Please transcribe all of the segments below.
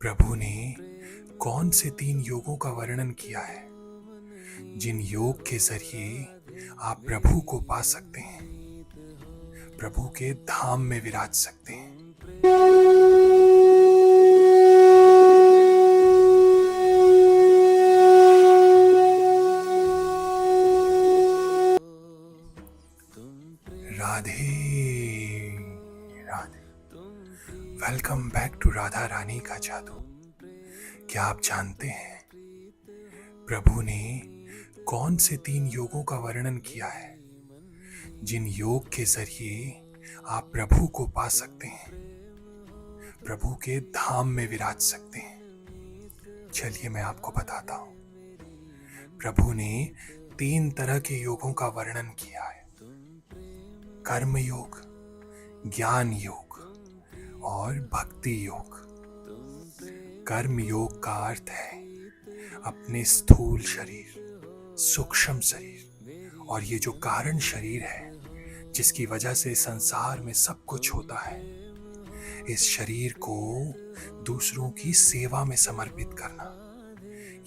प्रभु ने कौन से 3 योगों का वर्णन किया है जिन योग के जरिए आप प्रभु को पा सकते हैं, प्रभु के धाम में विराज सकते हैं। Radhe Radhe. Welcome back to Radha Rani का जादू। क्या आप जानते हैं प्रभु ने कौन से 3 योगों का वर्णन किया है जिन योग के जरिए आप प्रभु को पा सकते हैं, प्रभु के धाम में विराज सकते हैं? चलिए मैं आपको बताता हूं। प्रभु ने 3 तरह के योगों का वर्णन किया है: कर्म योग, ज्ञान योग और भक्ति योग। कर्म योग का अर्थ है अपने स्थूल शरीर, सूक्ष्म शरीर और ये जो कारण शरीर है जिसकी वजह से संसार में सब कुछ होता है, इस शरीर को दूसरों की सेवा में समर्पित करना,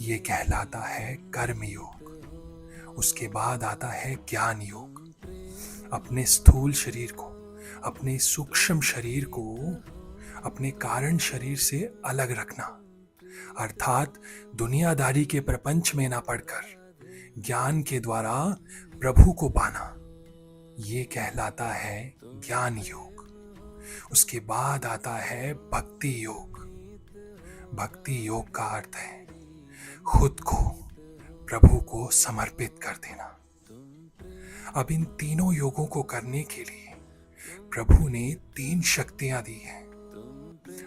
ये कहलाता है कर्म योग। उसके बाद आता है ज्ञान योग। अपने स्थूल शरीर को, अपने सूक्ष्म शरीर को अपने कारण शरीर से अलग रखना, अर्थात दुनियादारी के प्रपंच में ना पड़कर ज्ञान के द्वारा प्रभु को पाना, ये कहलाता है ज्ञान योग। उसके बाद आता है भक्ति योग। भक्ति योग का अर्थ है खुद को प्रभु को समर्पित कर देना। अब इन तीनों योगों को करने के लिए प्रभु ने 3 शक्तियां दी हैं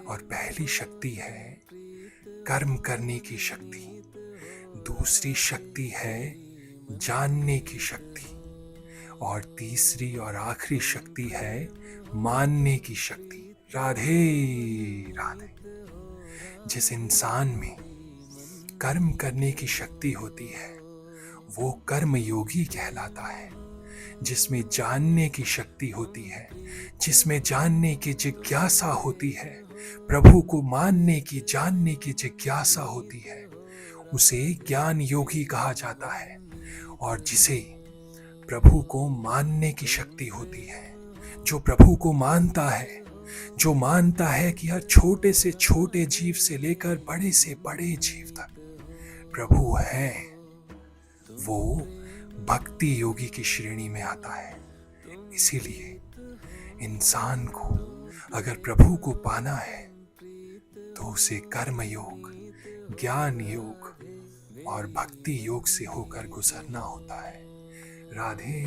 और पहली शक्ति है कर्म करने की शक्ति, दूसरी शक्ति है जानने की शक्ति और तीसरी और आखिरी शक्ति है मानने की शक्ति। राधे राधे। जिस इंसान में कर्म करने की शक्ति होती है वो कर्म योगी कहलाता है। जिसमें जानने की शक्ति होती है, जिसमें जानने की जिज्ञासा होती है, प्रभु को मानने की, जानने की जिज्ञासा होती है, उसे ज्ञान योगी कहा जाता है। और जिसे प्रभु को मानने की शक्ति होती है, जो प्रभु को मानता है, जो मानता है कि हर छोटे से छोटे जीव से लेकर बड़े से बड़े जीव तक प्रभु है, वो भक्ति योगी की श्रेणी में आता है। इसीलिए इंसान को अगर प्रभु को पाना है तो उसे कर्म योग, ज्ञान योग और भक्ति योग से होकर गुजरना होता है। राधे।